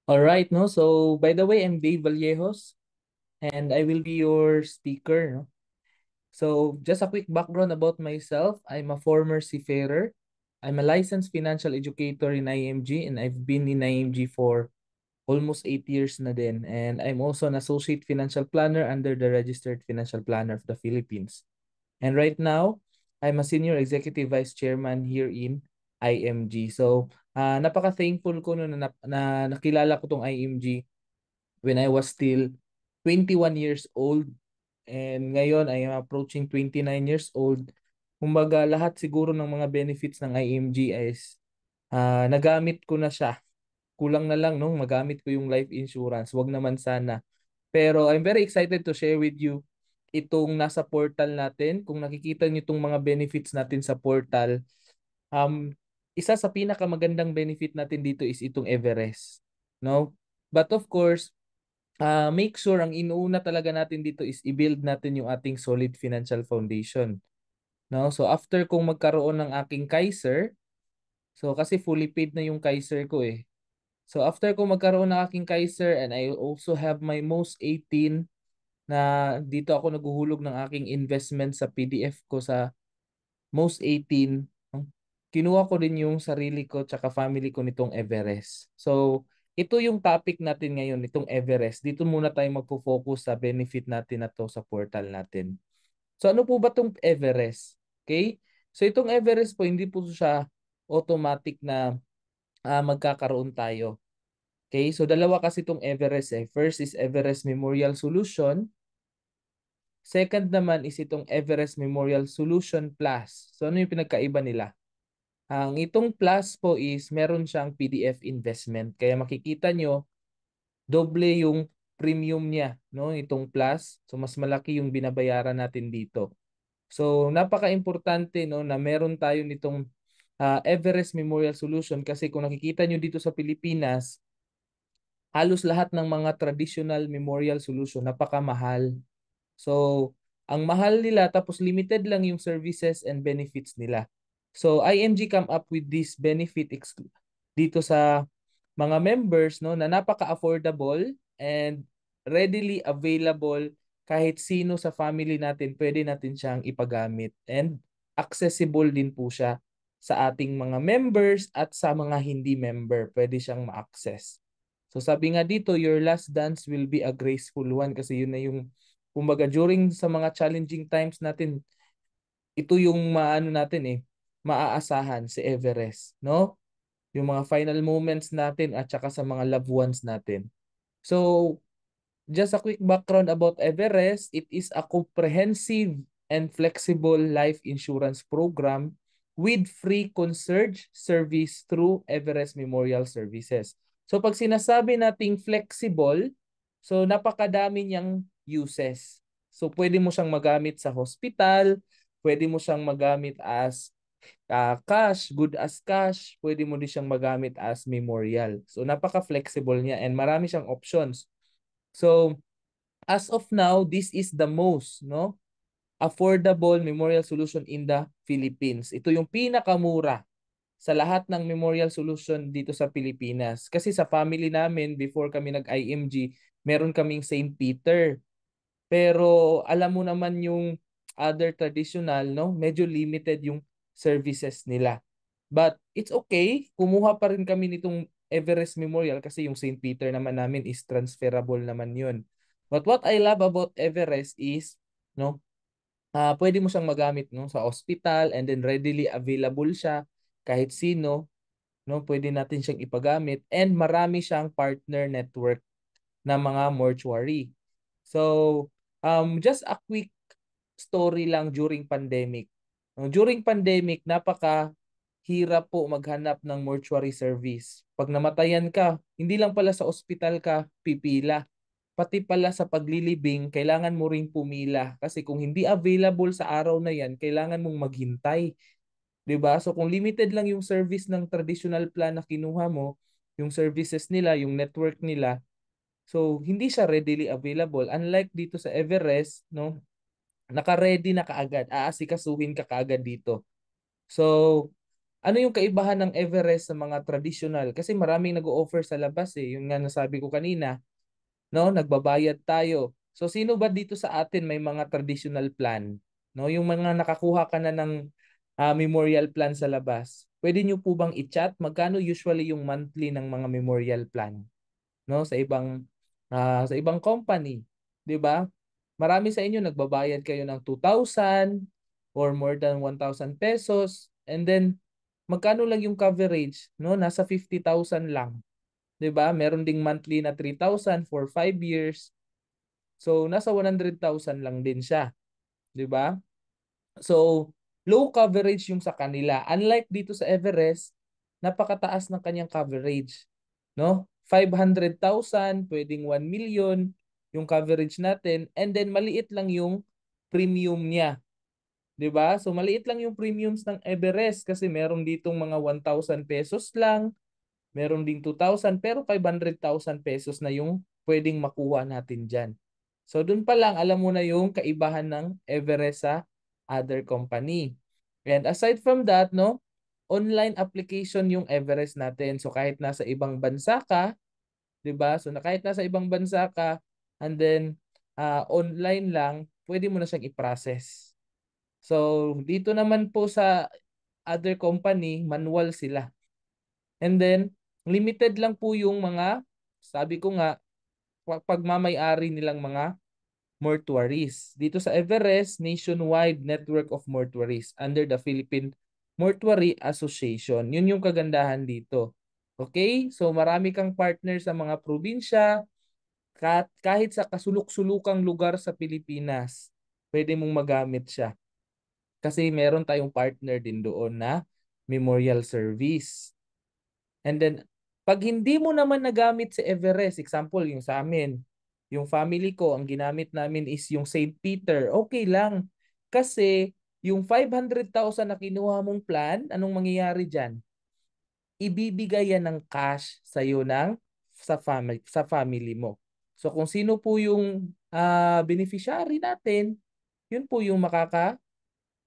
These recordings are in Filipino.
All right, no? So, by the way, I'm Dave Vallejos, and I will be your speaker, no? So, just a quick background about myself. I'm a former seafarer. I'm a licensed financial educator in IMG, and I've been in IMG for almost 8 years na din. And I'm also an associate financial planner under the Registered Financial Planner of the Philippines. And right now, I'm a senior executive vice chairman here in IMG. So, napaka-thankful ko na nakilala ko tong IMG when I was still 21 years old, and ngayon I am approaching 29 years old. Kumbaga lahat siguro ng mga benefits ng IMG is nagamit ko na siya. Kulang na lang nung magamit ko yung life insurance. Wag naman sana. Pero I'm very excited to share with you itong nasa portal natin. Kung nakikita niyo itong mga benefits natin sa portal, um, isa sa pinakamagandang benefit natin dito is itong Everest. No? But of course, make sure ang inuuna talaga natin dito is i-build natin yung ating solid financial foundation. No? So after kung magkaroon ng aking Kaiser, so kasi fully paid na yung Kaiser ko eh. So after kung magkaroon ng aking Kaiser, and I also have my most 18 na dito ako naghuhulog ng aking investment sa PDF ko sa most 18, no? Kinuha ko din yung sarili ko tsaka family ko nitong Everest. So, ito yung topic natin ngayon, itong Everest. Dito muna tayo magfo-focus sa benefit natin na to sa portal natin. So, ano po ba itong Everest? Okay? So, itong Everest po, hindi po siya automatic na magkakaroon tayo. Okay? So, dalawa kasi itong Everest eh. First is Everest Memorial Solution. Second naman is itong Everest Memorial Solution Plus. So, ano yung pinagkaiba nila? Ang itong plus po is meron siyang PDF investment. Kaya makikita nyo, doble yung premium niya, no? Itong plus. So mas malaki yung binabayaran natin dito. So napaka-importante, no, na meron tayo nitong Everest Memorial Solution, kasi kung nakikita nyo dito sa Pilipinas, halos lahat ng mga traditional memorial solution napakamahal. So, ang mahal nila tapos limited lang yung services and benefits nila. So, IMG come up with this dito sa mga members, no, na napaka-affordable and readily available. Kahit sino sa family natin pwede natin siyang ipagamit, and accessible din po siya sa ating mga members at sa mga hindi member. Pwede siyang ma-access. So sabi nga dito, your last dance will be a graceful one, kasi yun na yung kumbaga during sa mga challenging times natin, ito yung maano natin eh, maaasahan si Everest, no? Yung mga final moments natin at saka sa mga loved ones natin. So, just a quick background about Everest. It is a comprehensive and flexible life insurance program with free concierge service through Everest Memorial Services. So pag sinasabi nating flexible, so napakadami niyang uses. So pwede mo siyang magamit sa hospital, pwede mo siyang magamit as cash, good as cash, pwede mo din siyang magamit as memorial. So napaka-flexible niya and marami siyang options. So as of now, this is the most, no, affordable memorial solution in the Philippines. Ito yung pinakamura sa lahat ng memorial solution dito sa Pilipinas. Kasi sa family namin, before kami nag-IMG, meron kaming St. Peter. Pero alam mo naman yung other traditional, no, medyo limited yung services nila. But it's okay, kumuha pa rin kami nitong Everest Memorial kasi yung St. Peter naman namin is transferable naman yun. But what I love about Everest is, no, pwede mo siyang magamit, no, sa hospital, and then readily available siya kahit sino, no, pwede natin siyang ipagamit, and marami siyang partner network na mga mortuary. So, just a quick story lang during pandemic. During pandemic, napaka-hirap po maghanap ng mortuary service. Pag namatayan ka, hindi lang pala sa ospital ka pipila, pati pala sa paglilibing, kailangan mo ring pumila. Kasi kung hindi available sa araw na yan, kailangan mong maghintay. 'Di ba? So kung limited lang yung service ng traditional plan na kinuha mo, yung services nila, yung network nila, so hindi siya readily available. Unlike dito sa Everest, no, naka-ready na kaagad, aasikasuhin ka kaagad dito. So Ano yung kaibahan ng Everest sa mga traditional? Kasi maraming nag-o-offer sa labas eh. Yung nga nasabi ko kanina, no? Nagbabayad tayo. So sino ba dito sa atin may mga traditional plan? No, yung mga nakakuha ka na ng memorial plan sa labas. Pwede niyo po bang i-chat magkano usually yung monthly ng mga memorial plan, no? Sa ibang company, 'di ba? Marami sa inyo nagbabayad kayo ng 2,000 or more than 1,000 pesos, and then magkano lang yung coverage, no? Nasa 50,000 lang. 'Di ba? Meron ding monthly na 3,000 for 5 years. So nasa 100,000 lang din siya, 'di ba? So low coverage yung sa kanila. Unlike dito sa Everest, napakataas ng kanyang coverage, no? 500,000, pwedeng 1 million yung coverage natin, and then maliit lang yung premium niya, 'di ba? So maliit lang yung premiums ng Everest kasi meron ditong mga 1,000 pesos lang. Meron ding 2,000 pero 500,000 pesos na yung pwedeng makuha natin dyan. So dun pa lang alam mo na yung kaibahan ng Everest sa other company. And aside from that, no, online application yung Everest natin. So kahit nasa ibang bansa ka, 'di ba? So kahit nasa ibang bansa ka, and then online lang, pwede mo na siyang i-process. So dito naman po sa other company, manual sila. And then, limited lang po yung mga, sabi ko nga, pagmamay-ari nilang mga mortuaries. Dito sa Everest, nationwide network of mortuaries under the Philippine Mortuary Association. Yun yung kagandahan dito. Okay? So marami kang partner sa mga probinsya, kahit sa kasulok-sulukang lugar sa Pilipinas, pwede mong magamit siya. Kasi meron tayong partner din doon na memorial service. And then, pag hindi mo naman nagamit si Everest, example, yung sa amin, yung family ko, ang ginamit namin is yung St. Peter, okay lang. Kasi, yung 500,000 na kinuha mong plan, anong mangyayari dyan? Ibibigay yan ng cash sa iyo sa family mo. So, kung sino po yung beneficiary natin, yun po yung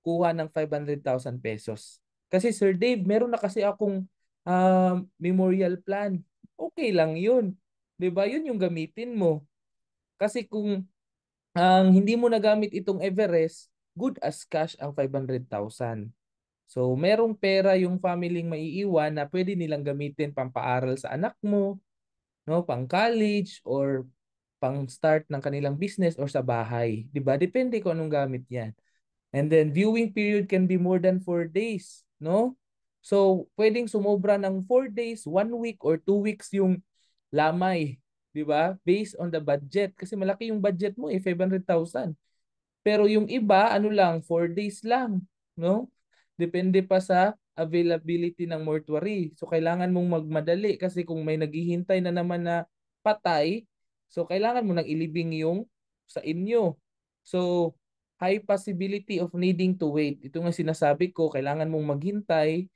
kuha ng 500,000 pesos. Kasi Sir Dave, meron na kasi akong memorial plan. Okay lang yun. 'Di ba? Yun yung gamitin mo. Kasi kung hindi mo nagamit itong Everest, good as cash ang 500,000. So, merong pera yung family maiiwan na pwede nilang gamitin pampaaral sa anak mo, no, pang college or pang start ng kanilang business or sa bahay. 'Di ba? Depende kung anong gamit 'yan. And then viewing period can be more than 4 days, no? So, pwedeng sumobra ng 4 days, 1 week, or 2 weeks yung lamay, di ba? Based on the budget. Kasi malaki yung budget mo, 500,000. Pero yung iba, ano lang, 4 days lang, no? Depende pa sa availability ng mortuary. So, kailangan mong magmadali kasi kung may naghihintay na naman na patay, so kailangan mo nang ilibing yung sa inyo. So, high possibility of needing to wait. Ito nga sinasabi ko, kailangan mong maghintay,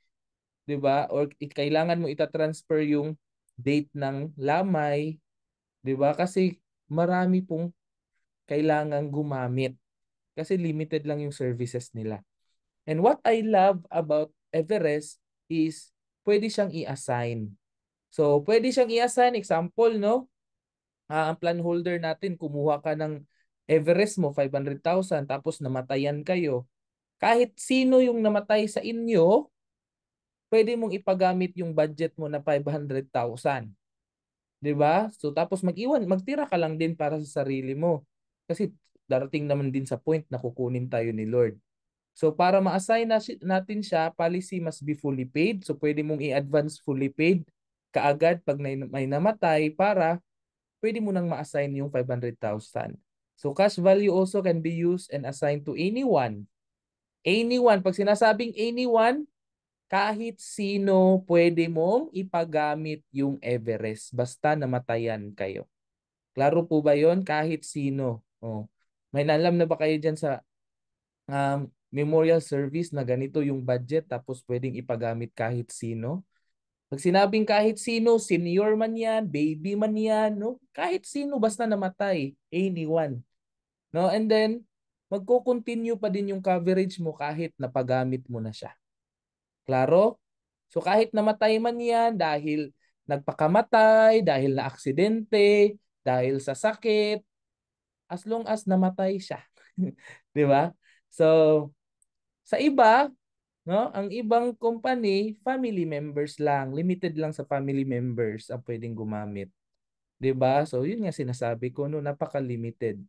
'di ba? Or kailangan mo ita-transfer yung date ng lamay, 'di ba? Kasi marami pong kailangang gumamit kasi limited lang yung services nila. And what I love about Everest is pwede siyang i-assign. So, pwede siyang i-assign. Example, no? Ang plan holder natin, kumuha ka ng Everest mo, 500,000, tapos namatayan kayo. Kahit sino yung namatay sa inyo, pwede mong ipagamit yung budget mo na 500,000. 'Di ba? So tapos magtira ka lang din para sa sarili mo. Kasi darating naman din sa point na kukunin tayo ni Lord. So para ma-assign natin siya, policy must be fully paid. So pwede mong i-advance fully paid kaagad pag may namatay para pwede mo nang ma-assign yung 500,000. So cash value also can be used and assigned to anyone. Anyone, pag sinasabing anyone, kahit sino pwede mong ipagamit yung Everest basta namatayan kayo. Klaro po ba yon? Kahit sino. Oh. May alam na ba kayo dyan sa memorial service na ganito yung budget tapos pwedeng ipagamit kahit sino? Pag sinabing kahit sino, senior man yan, baby man yan, no? Kahit sino basta namatay, anyone. No? And then, magko-continue pa din yung coverage mo kahit napagamit mo na siya. Klaro? So kahit namatay man yan dahil nagpakamatay, dahil na aksidente, dahil sa sakit, as long as namatay siya. 'Di ba? So sa iba, no, ang ibang company, family members lang, limited lang sa family members ang pwedeng gumamit. 'Di ba? So yun nga sinasabi ko no, napaka-limited.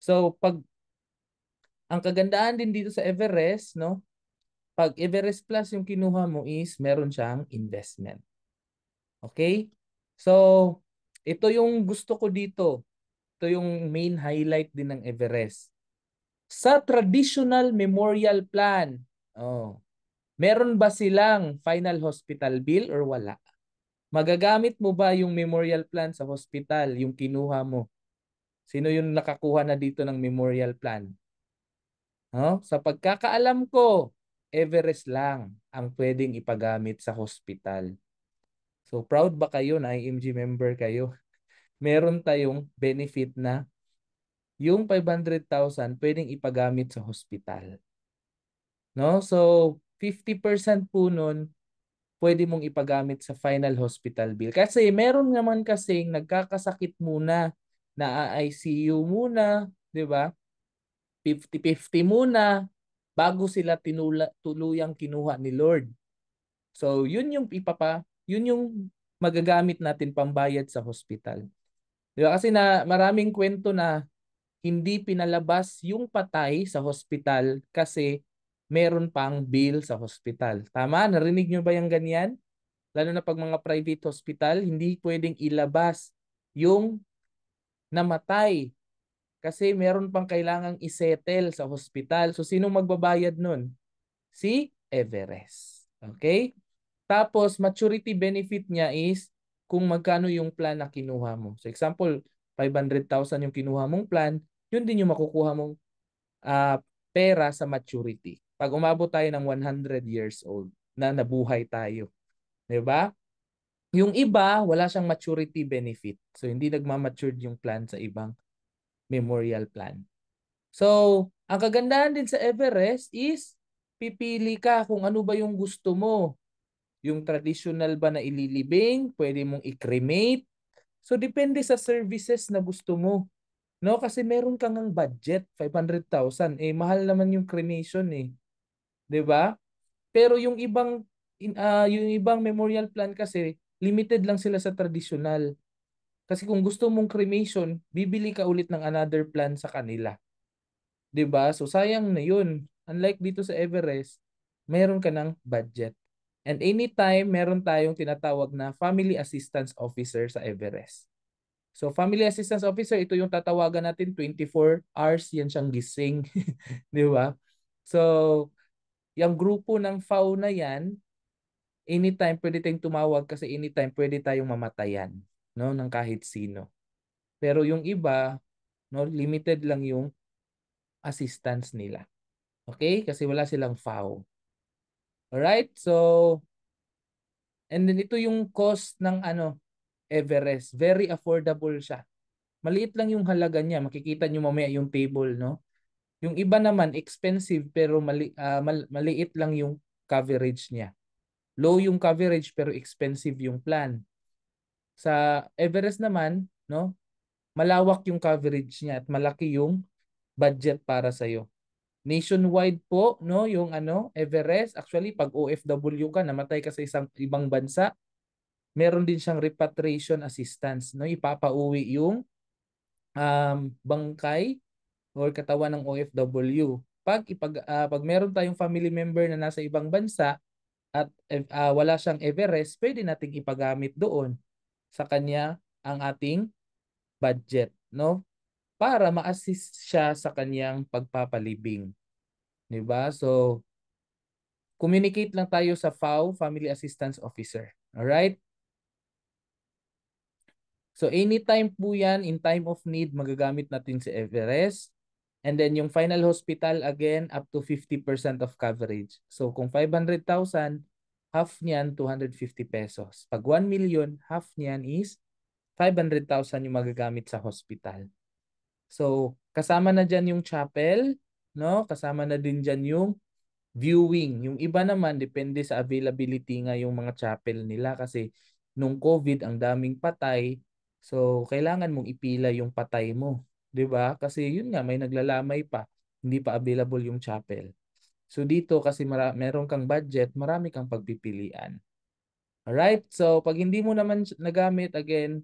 So pag ang kagandahan din dito sa Everest, no, pag Everest Plus yung kinuha mo is meron siyang investment. Okay? So ito yung gusto ko dito. Ito yung main highlight din ng Everest. Sa traditional memorial plan, oh, meron ba silang final hospital bill or wala? Magagamit mo ba yung memorial plan sa hospital, yung kinuha mo? Sino yung nakakuha na dito ng memorial plan? No? Sa pagkakaalam ko, Everest lang ang pwedeng ipagamit sa hospital. So proud ba kayo na IMG member kayo? Meron tayong benefit na yung 500,000 pwedeng ipagamit sa hospital. No? So 50% po nun pwede mong ipagamit sa final hospital bill. Kasi meron naman kasing nagkakasakit muna, na ICU muna, 'di ba? 50-50 muna bago sila tuluyang kinuha ni Lord. So, yun yung magagamit natin pambayad sa hospital. 'Di ba? Kasi na maraming kwento na hindi pinalabas yung patay sa hospital kasi meron pang bill sa hospital. Tama? Narinig nyo ba yung ganyan? Lalo na pag mga private hospital, hindi pwedeng ilabas yung namatay kasi meron pang kailangang isettle sa hospital. So, sino magbabayad nun? Si Everest. Okay? Tapos, maturity benefit niya is kung magkano yung plan na kinuha mo. So, example, 500,000 yung kinuha mong plan, yun din yung makukuha mong pera sa maturity. Pag umabot tayo ng 100 years old na nabuhay tayo. 'Di ba? Yung iba, wala siyang maturity benefit. So, hindi nagmamature yung plan sa ibang memorial plan. So, ang kagandahan din sa Everest is pipili ka kung ano ba yung gusto mo. Yung traditional ba na ililibing, pwede mong i-cremate. So, depende sa services na gusto mo. No, kasi meron kang ang budget, 500,000. Eh, mahal naman yung cremation eh. 'Di ba? Pero yung ibang memorial plan kasi limited lang sila sa traditional. Kasi kung gusto mong cremation, bibili ka ulit ng another plan sa kanila. 'Di ba? So sayang na 'yun. Unlike dito sa Everest, meron ka ng budget. And anytime meron tayong tinatawag na Family Assistance Officer sa Everest. So Family Assistance Officer, ito yung tatawagan natin 24 hours yan siyang gising. 'Di ba? So, yung grupo ng FAO na yan, anytime pwede tayong tumawag kasi anytime pwede tayong mamatayan, no, ng kahit sino. Pero yung iba, no, limited lang yung assistance nila. Okay? Kasi wala silang FAO. Alright? So, and then ito yung cost ng Everest. Very affordable siya. Maliit lang yung halaga niya. Makikita nyo mamaya yung table, no? Yung iba naman, expensive pero maliit lang yung coverage niya. Low yung coverage pero expensive yung plan. Sa Everest naman, no, malawak yung coverage niya at malaki yung budget para sa iyo. Nationwide po, no, yung Everest. Actually, pag OFW ka, namatay ka sa isang ibang bansa, meron din siyang repatriation assistance, no? Ipapauwi yung bangkay or katawan ng OFW. Pag meron tayong family member na nasa ibang bansa at wala siyang Everest, pwede nating ipagamit doon sa kanya ang ating budget, no? Para ma-assist siya sa kanyang pagpapalibing, 'di ba? So, communicate lang tayo sa FAO, Family Assistance Officer. All right? So, anytime po 'yan, in time of need, magagamit natin si Everest. And then yung final hospital, again, up to 50% of coverage. So, kung 500,000, half niyan, 250 pesos. Pag 1 million, half niyan is 500,000 yung magagamit sa hospital. So, kasama na dyan yung chapel, no? Kasama na din dyan yung viewing. Yung iba naman, depende sa availability nga yung mga chapel nila kasi nung COVID, ang daming patay. So, kailangan mong ipila yung patay mo. 'Di ba? Kasi yun nga, may naglalamay pa. Hindi pa available yung chapel. So, dito kasi meron kang budget, marami kang pagpipilian. Alright? So, pag hindi mo naman nagamit, again,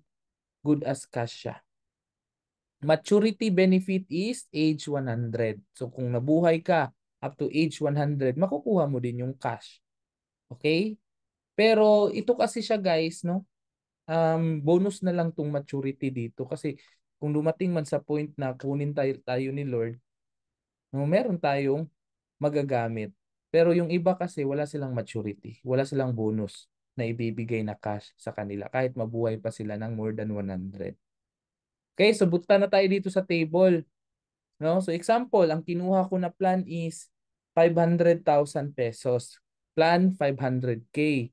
good as cash siya. Maturity benefit is age 100. So, kung nabuhay ka up to age 100, makukuha mo din yung cash. Okay? Pero ito kasi siya guys, no? Bonus na lang tong maturity dito kasi kung dumating man sa point na kunin tayo ni Lord, no, meron tayong magagamit. Pero yung iba kasi wala silang maturity, wala silang bonus na ibibigay na cash sa kanila kahit mabuhay pa sila ng more than 100. Okay, so buta na tayo dito sa table. No? So example, ang kinuha ko na plan is 500,000 pesos. Plan 500K.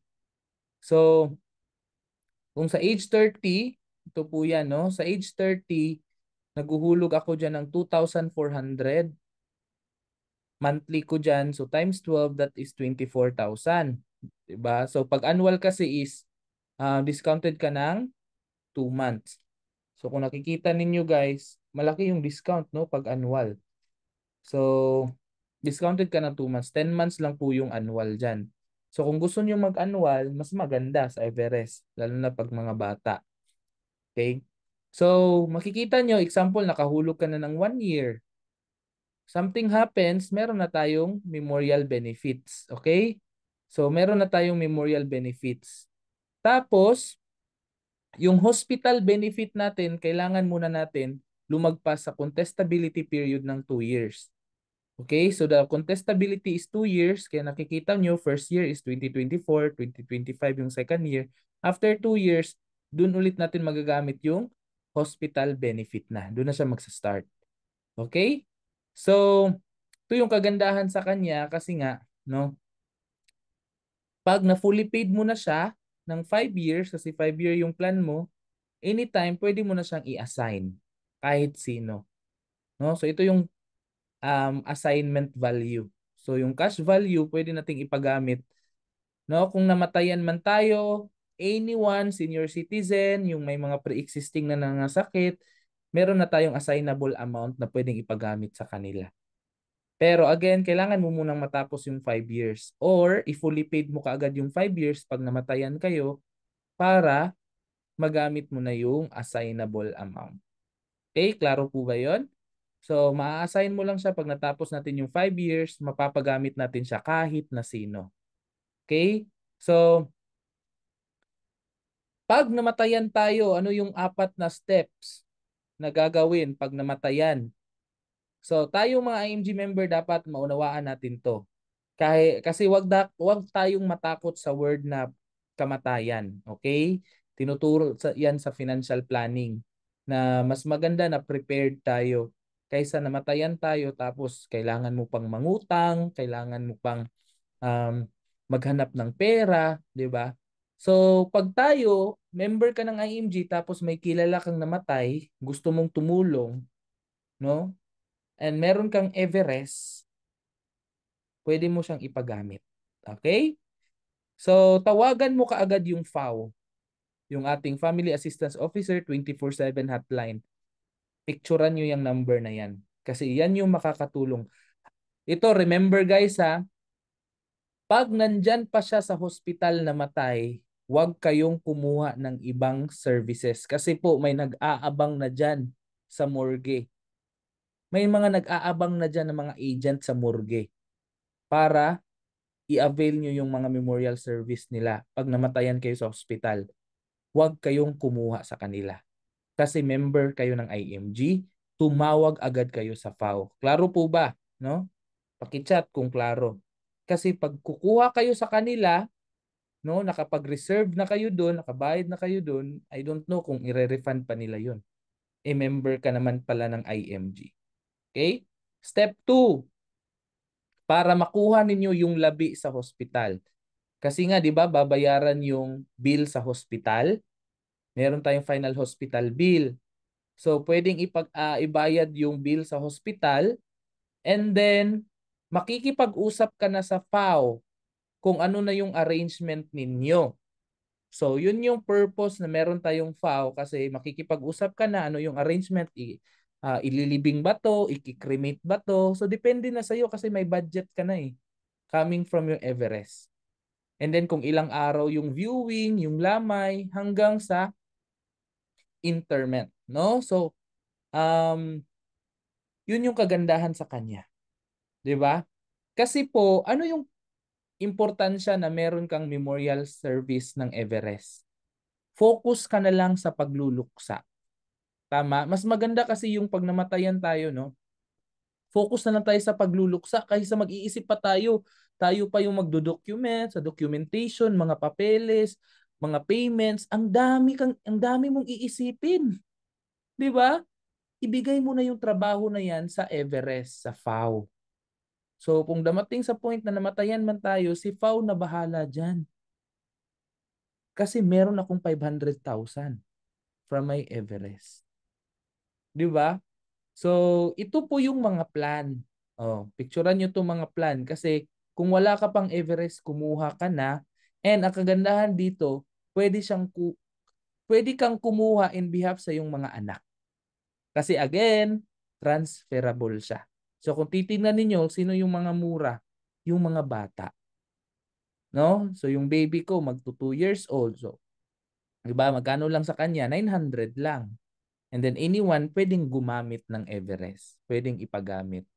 So kung sa age 30, ito po yan, no? Sa age 30, naguhulog ako dyan ng 2,400. Monthly ko dyan. So times 12, that is 24,000. Diba? So pag annual kasi is discounted ka ng 2 months. So kung nakikita ninyo guys, malaki yung discount no pag annual. So discounted ka ng 2 months. 10 months lang po yung annual dyan. So kung gusto niyo mag-annual, mas maganda sa Everest. Lalo na pag mga bata. Okay? So makikita nyo, example, nakahulog ka na ng 1 year. Something happens, meron na tayong memorial benefits. Okay? So meron na tayong memorial benefits. Tapos, yung hospital benefit natin, kailangan muna natin lumagpas sa contestability period ng 2 years. Okay, so the contestability is 2 years. Kaya nakikita nyo, first year is 2024, 2025 yung second year. After 2 years, dun ulit natin magagamit yung hospital benefit na. Doon na siya magsa-start. Okay? So, ito yung kagandahan sa kanya kasi nga, no, pag na fully paid mo na siya ng 5 years, kasi 5 year yung plan mo, anytime pwede mo na siyang i-assign kahit sino. No? So, ito yung assignment value. So yung cash value pwede nating ipagamit. No, kung namatayan man tayo, anyone, senior citizen, yung may mga pre-existing na nangasakit, meron na tayong assignable amount na pwedeng ipagamit sa kanila. Pero again, kailangan mo munang matapos yung 5 years or i-fully paid mo kaagad yung 5 years pag namatayan kayo para magamit mo na yung assignable amount. Okay, klaro po ba 'yon? So, maa-assign mo lang siya pag natapos natin yung 5 years, mapapagamit natin siya kahit na sino. Okay? So, pag namatayan tayo, ano yung 4 na steps na gagawin pag namatayan? So, tayo mga IMG member dapat maunawaan natin 'to. Kasi wag tayong matakot sa word na kamatayan, okay? Tinuturo yan sa financial planning na mas maganda na prepared tayo kaysa namatayan tayo tapos kailangan mo pang mangutang, kailangan mo pang um, maghanap ng pera, 'di ba? So, pag tayo, member ka ng IMG tapos may kilala kang namatay, gusto mong tumulong, no? And meron kang Everest, pwede mo siyang ipagamit. Okay? So, tawagan mo kaagad yung FAO, yung ating Family Assistance Officer 24/7 hotline. Picturean nyo yung number na yan. Kasi yan yung makakatulong. Ito, remember guys ha, pag nandyan pa siya sa hospital na matay, huwag kayong kumuha ng ibang services. Kasi po, may nag-aabang na dyan sa morgue. May mga nag-aabang na dyan ng mga agent sa morgue para i-avail nyo yung mga memorial service nila pag namatayan kayo sa hospital. Huwag kayong kumuha sa kanila. Kasi member kayo ng IMG, tumawag agad kayo sa FAO. Klaro po ba? No? Paki-chat kung klaro. Kasi pag kukuha kayo sa kanila, no, nakapag-reserve na kayo doon, nakabayad na kayo doon, I don't know kung ire-refund pa nila yun. Member ka naman pala ng IMG. Okay? Step 2, para makuha ninyo yung labi sa hospital. Kasi nga, di ba, babayaran yung bill sa hospital. Meron tayong final hospital bill. So, pwedeng ibayad yung bill sa hospital and then makikipag-usap ka na sa FAO kung ano na yung arrangement ninyo. So, yun yung purpose na meron tayong FAO kasi makikipag-usap ka na ano yung arrangement, ililibing ba to, ikikremate ba to. So, depende na sa'yo kasi may budget ka na eh, coming from yung Everest. And then kung ilang araw yung viewing, yung lamay, hanggang sa interment, no? So, yun yung kagandahan sa kanya. 'Di ba? Kasi po, ano yung importansya na meron kang memorial service ng Everest? Focus ka na lang sa pagluluksa. Tama? Mas maganda kasi yung pag namatayan tayo, no? Focus na lang tayo sa pagluluksa kaysa mag-iisip pa tayo. Tayo pa yung magdo-document, sa documentation, mga papeles, mga payments, ang dami mong iisipin. 'Di ba? Ibigay mo na yung trabaho na yan sa Everest, sa FAO. So kung damating sa point na namatayan man tayo, si FAO na bahala dyan. Kasi meron akong 500,000 from my Everest. Di ba? So ito po yung mga plan. Oh, picturean nyo itong mga plan kasi kung wala ka pang Everest, kumuha ka na. And ang kagandahan dito, pwede kang kumuha in behalf sa iyong mga anak. Kasi again, transferable siya. So kung titingnan ninyo, sino yung mga mura? Yung mga bata. No? So yung baby ko magto 2 years old. So, 'di ba? Magkano lang sa kanya? 900 lang. And then anyone pwedeng gumamit ng Everest. Pwedeng ipagamit.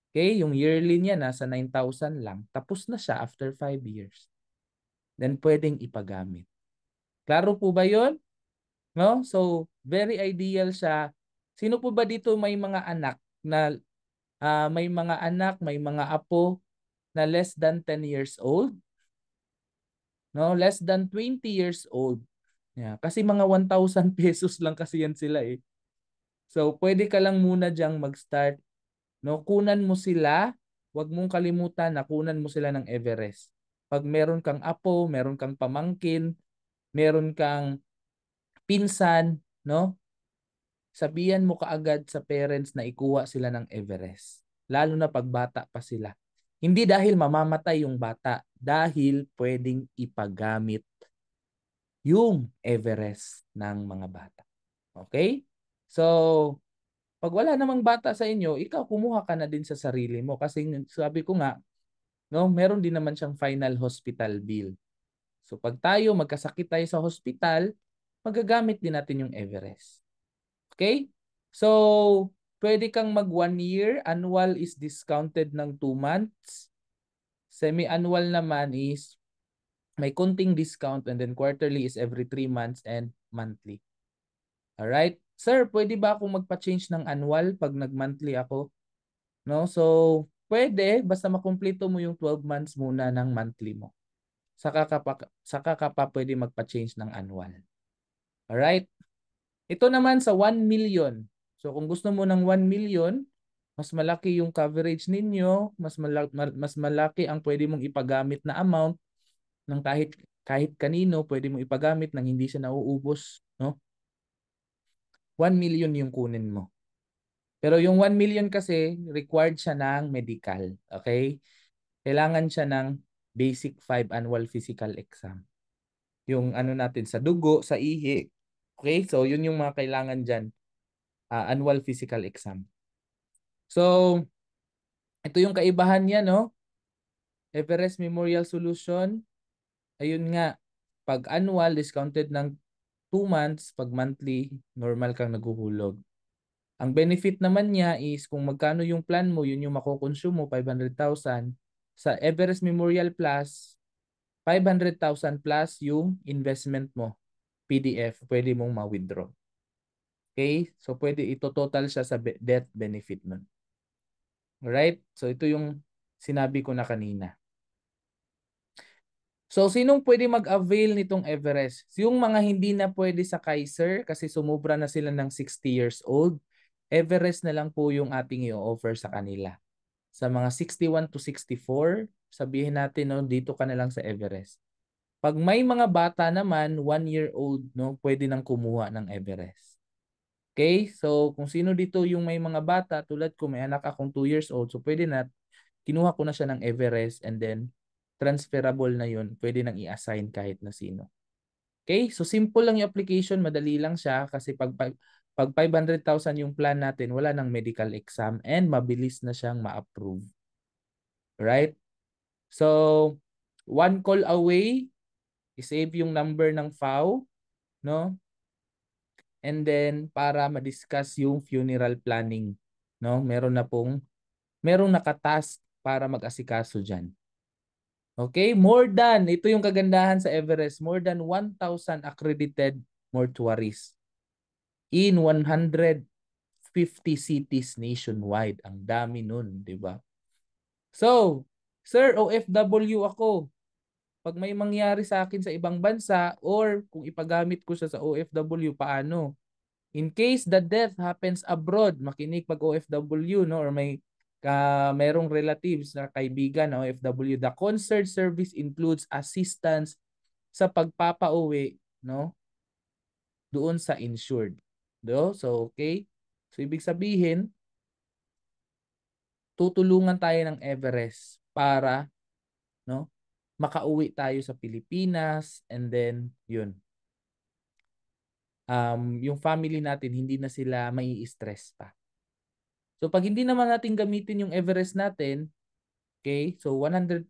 Okay? Yung yearly niya nasa 9,000 lang. Tapos na siya after 5 years. Then pwedeng ipagamit. Klaro po ba 'yon? No? So, very ideal siya. Sino po ba dito may mga anak na may mga apo na less than 10 years old? No, less than 20 years old. Yeah, kasi mga 1,000 pesos lang kasi yan sila eh. So, pwede ka lang muna diyang mag-start. No, kunan mo sila. Huwag mong kalimutan na kunan mo sila ng Everest. Pag meron kang apo, meron kang pamangkin, meron kang pinsan, no? Sabihan mo kaagad sa parents na ikuha sila ng Everest. Lalo na pag bata pa sila. Hindi dahil mamamatay yung bata, dahil pwedeng ipagamit yung Everest ng mga bata. Okay? So, pag wala namang bata sa inyo, ikaw kumuha ka na din sa sarili mo kasi sabi ko nga, no, meron din naman siyang final hospital bill. So pag tayo magkasakit tayo sa hospital, magagamit din natin yung Everest. Okay? So, pwede kang mag 1 year, annual is discounted ng 2 months. Semi-annual naman is may kunting discount and then quarterly is every 3 months and monthly. Alright? Sir, pwede ba akong magpa-change ng annual pag nag-monthly ako? No? So, pwede basta makumpleto mo yung 12 months muna ng monthly mo. Saka ka pa pwede magpa-change ng annual. Alright? Ito naman sa 1 million. So, kung gusto mo ng 1 million, mas malaki yung coverage ninyo, mas malaki ang pwede mong ipagamit na amount ng kahit kanino, pwede mong ipagamit nang hindi siya nauubos, no? 1 million yung kunin mo. Pero yung 1 million kasi, required siya ng medical. Okay? Kailangan siya ng basic 5 annual physical exam. Yung ano natin sa dugo, sa ihi. Okay? So, yun yung mga kailangan dyan. Annual physical exam. So, ito yung kaibahan niya, no? Everest Memorial Solution. Ayun nga, pag annual, discounted ng 2 months. Pag monthly, normal kang naguhulog. Ang benefit naman niya is kung magkano yung plan mo, yun yung makukonsume mo, 500,000. Sa Everest Memorial Plus, 500,000 plus yung investment mo. PDF, pwede mong ma-withdraw. Okay? So, pwede ito total siya sa death benefit nun. Alright? So, ito yung sinabi ko na kanina. So, sinong pwede mag-avail nitong Everest? Yung mga hindi na pwede sa Kaiser kasi sumubra na sila ng 60 years old, Everest na lang po yung ating i-offer sa kanila. Sa mga 61 to 64, sabihin natin, no, dito ka na lang sa Everest. Pag may mga bata naman, 1-year-old, no, pwede nang kumuha ng Everest. Okay? So, kung sino dito yung may mga bata, tulad ko, may anak akong 2 years old, so pwede na kinuha ko na siya ng Everest and then transferable na yun. Pwede nang i-assign kahit na sino. Okay? So simple lang yung application, madali lang siya kasi pag 500,000 yung plan natin, wala nang medical exam and mabilis na siyang ma-approve. Right? So one call away, i-save yung number ng FAO, no? And then para ma-discuss yung funeral planning, no? Merong nakatask para mag-asikaso diyan. Okay? Ito yung kagandahan sa Everest, more than 1,000 accredited mortuaries in 150 cities nationwide. Ang dami nun, di ba? So, Sir, OFW ako. Pag may mangyari sa akin sa ibang bansa or kung ipagamit ko siya sa OFW, paano? In case the death happens abroad, makinig pag OFW, no, or merong relatives na kaibigan na OFW, the concert service includes assistance sa pagpapauwi, no, doon sa insured. Do? So, okay. So, ibig sabihin, tutulungan tayo ng Everest para, no, makauwi tayo sa Pilipinas and then, yun, yung family natin, hindi na sila mai-stress pa. So pag hindi naman natin gamitin yung Everest natin, okay, so 100%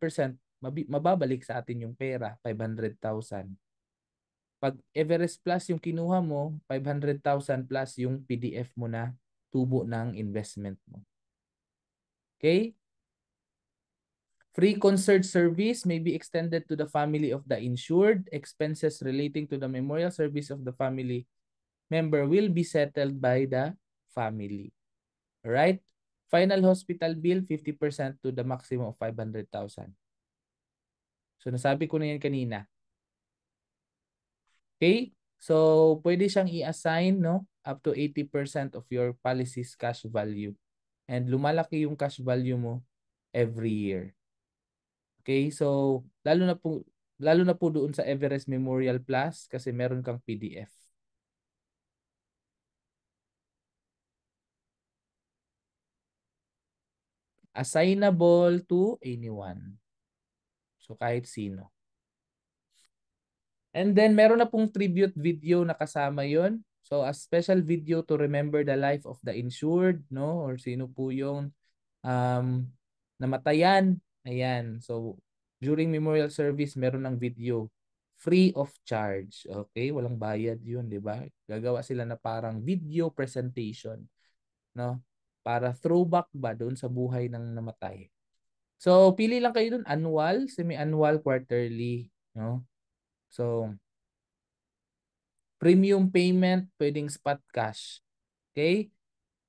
mababalik sa atin yung pera, 500,000. Pag Everest Plus yung kinuha mo, 500,000 plus yung PDF mo na tubo ng investment mo. Okay? Free concert service may be extended to the family of the insured. Expenses relating to the memorial service of the family member will be settled by the family. Alright? Final hospital bill, 50% to the maximum of 500,000. So, nasabi ko na yan kanina. Okay? So, pwede siyang i-assign, no? Up to 80% of your policy's cash value. And lumalaki yung cash value mo every year. Okay? So, lalo na po doon sa Everest Memorial Plus kasi meron kang PDF. Assignable to anyone. So, kahit sino. And then, meron na pong tribute video na kasama yon. So, a special video to remember the life of the insured, no? Or sino po yung namatayan. Ayan. So, during memorial service, meron ng video. Free of charge. Okay? Walang bayad yun, di ba? Gagawa sila na parang video presentation, no? Para throwback ba doon sa buhay ng namatay. So, pili lang kayo doon. Annual, semi-annual, quarterly, no? So, premium payment, pwedeng spot cash. Okay?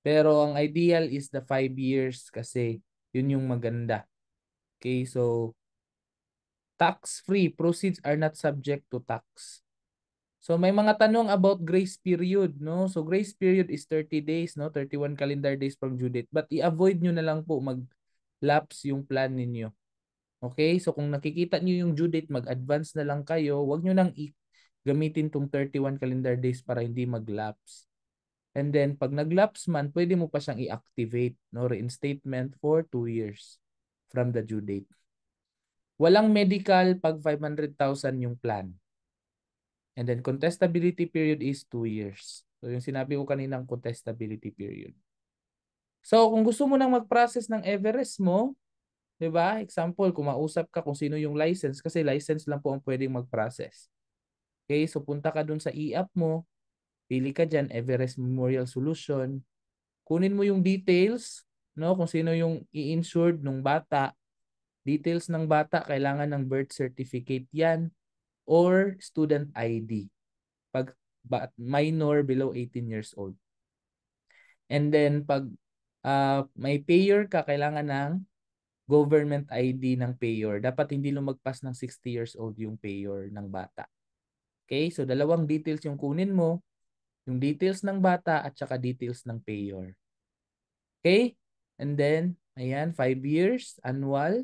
Pero ang ideal is the 5 years kasi yun yung maganda. Okay? So, tax-free. Proceeds are not subject to tax. So, may mga tanong about grace period, no? So, grace period is 30 days, no? 31 calendar days from due date. But i-avoid nyo na lang po mag-lapse yung plan ninyo. Okay? So, kung nakikita nyo yung due date, mag-advance na lang kayo. Huwag nyo nang gamitin tong 31 calendar days para hindi mag-lapse. And then, pag nag-lapse man, pwede mo pa siyang i-activate, no? Reinstatement for 2 years from the due date. Walang medical pag 500,000 yung plan. And then, contestability period is 2 years. So, yung sinabi ko kaninang contestability period. So, kung gusto mo nang mag-process ng Everest mo, 'di ba? Example, kung mausap ka kung sino yung license kasi license lang po ang pwedeng mag-process. Okay, so punta ka dun sa e-app mo, pili ka diyan Everest Memorial Solution. Kunin mo yung details, no, kung sino yung i-insured nung bata. Details ng bata, kailangan ng birth certificate 'yan or student ID. Pag minor below 18 years old. And then pag may payer ka, kailangan ng government ID ng payer. Dapat hindi lumagpas ng 60 years old yung payer ng bata. Okay? So, dalawang details yung kunin mo. Yung details ng bata at saka details ng payer. Okay? And then, ayan, 5 years, annual.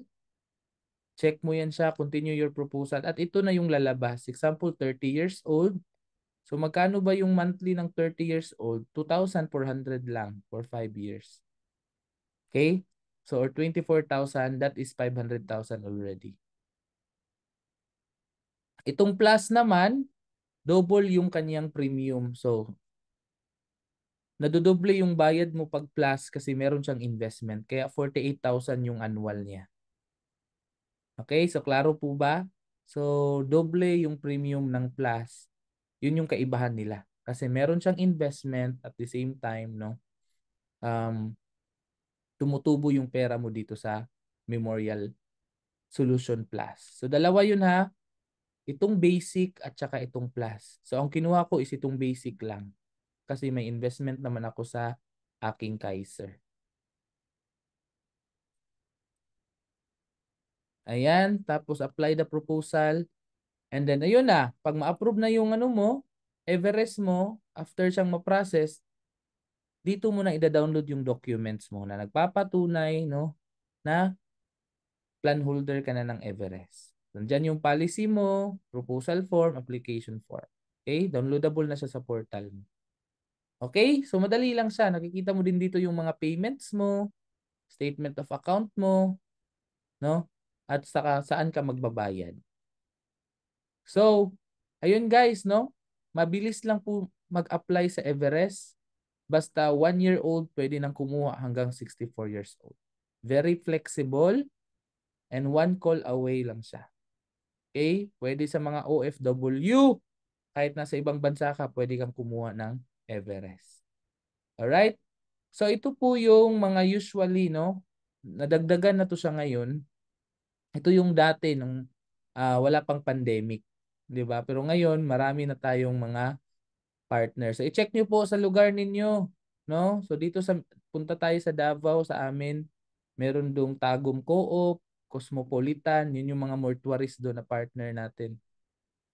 Check mo yan siya, continue your proposal. At ito na yung lalabas. Example, 30 years old. So, magkano ba yung monthly ng 30 years old? 2,400 lang for 5 years. Okay? So, or 24,000, that is 500,000 already. Itong plus naman, double yung kanyang premium. So, nadodoble yung bayad mo pag plus kasi meron siyang investment. Kaya 48,000 yung annual niya. Okay, so klaro po ba? So, doble yung premium ng plus. Yun yung kaibahan nila. Kasi meron siyang investment at the same time, no? Tumutubo yung pera mo dito sa Memorial Solution Plus. So, dalawa yun ha. Itong basic at saka itong plus. So, ang kinuha ko is itong basic lang. Kasi may investment naman ako sa aking Kaiser. Ayan. Tapos, apply the proposal. And then, ayun na. Pag ma-approve na yung ano mo, Everest mo, after siyang ma-process, dito mo na ida-download yung documents mo na nagpapatunay, no, na plan holder ka na ng Everest. Nandiyan yung policy mo, proposal form, application form. Okay? Downloadable na siya sa portal mo. Okay? So, madali lang siya. Nakikita mo din dito yung mga payments mo, statement of account mo, no? At saka saan ka magbabayad. So, ayun guys, no? Mabilis lang po mag-apply sa Everest. Basta 1 year old, pwede nang kumuha hanggang 64 years old. Very flexible and one call away lang siya. Okay? Pwede sa mga OFW, kahit nasa ibang bansa ka, pwede kang kumuha ng Everest. Alright? So ito po yung mga usually, no? Nadagdagan na to siya ngayon. Ito yung dati nung wala pang pandemic. 'Di ba? Pero ngayon, marami na tayong mga partners. So i-check nyo po sa lugar ninyo, no? So dito sa punta tayo sa Davao sa amin, meron dong Tagum Co-op, Cosmopolitan, yun yung mga mortuaries doon na partner natin.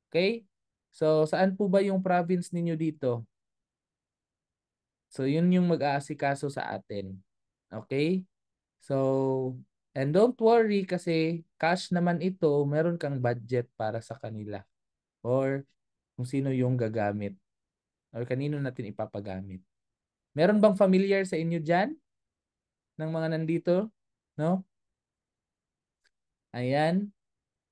Okay? So saan po ba yung province ninyo dito? So yun yung mag-aasikaso sa atin. Okay? So, and don't worry kasi cash naman ito, meron kang budget para sa kanila or kung sino yung gagamit or kanino natin ipapagamit. Meron bang familiar sa inyo dyan ng mga nandito? No? Ayan.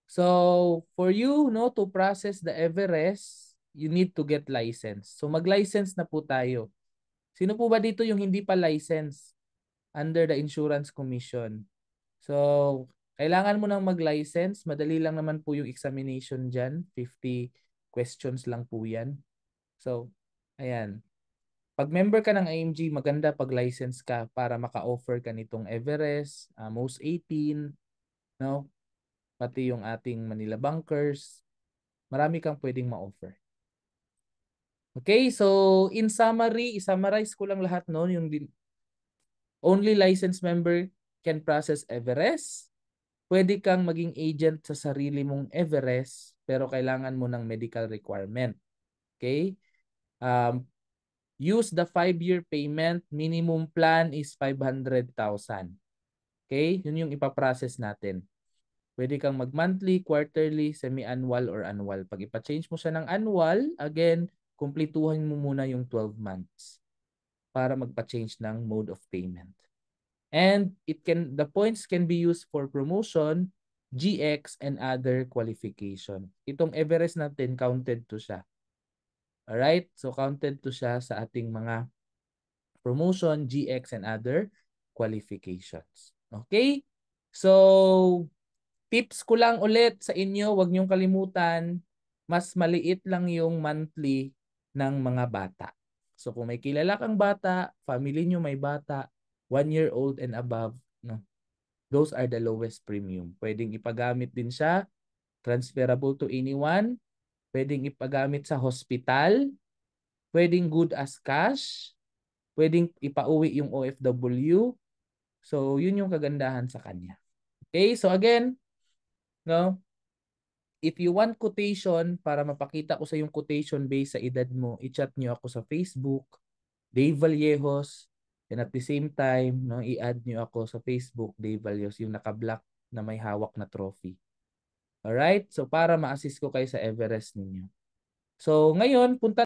So, for you, no, to process the Everest, you need to get license. So, mag-license na po tayo. Sino po ba dito yung hindi pa license under the Insurance Commission? So, kailangan mo nang mag-license. Madali lang naman po yung examination dyan. 50 questions lang po yan. So, ayan. Pag member ka ng IMG, maganda pag license ka para maka-offer ka nitong Everest, Most 18, no? Pati yung ating Manila Bunkers. Marami kang pwedeng ma-offer. Okay, so in summary, i-summarize ko lang lahat no, yung only licensed member can process Everest. Pwede kang maging agent sa sarili mong Everest, pero kailangan mo ng medical requirement. Okay? Use the 5-year payment. Minimum plan is 500,000. Okay? Yun yung ipaprocess natin. Pwede kang mag-monthly, quarterly, semi-annual, or annual. Pag ipa-change mo siya ng annual, again, kumplituhan mo muna yung 12 months para magpa-change ng mode of payment. And the points can be used for promotion, GX, and other qualification. Itong Everest natin, counted to siya. Alright? So, counted to siya sa ating mga promotion, GX, and other qualifications. Okay? So, tips ko lang ulit sa inyo, huwag niyong kalimutan, mas maliit lang yung monthly ng mga bata. So, kung may kilala kang bata, family niyo may bata, 1 year old and above, no? Those are the lowest premium. Pwedeng ipagamit din siya, transferable to anyone, pwedeng ipagamit sa hospital, pwedeng good as cash, pwedeng ipauwi yung OFW. So, yun yung kagandahan sa kanya. Okay, so again, no, if you want quotation para mapakita ko sa yung quotation based sa edad mo, i-chat nyo ako sa Facebook, Dave Vallejos, and at the same time, no, i-add nyo ako sa Facebook, Dave Vallejos, yung naka-black na may hawak na trophy. Alright? So, para ma-assist ko kayo sa Everest ninyo. So, ngayon, punta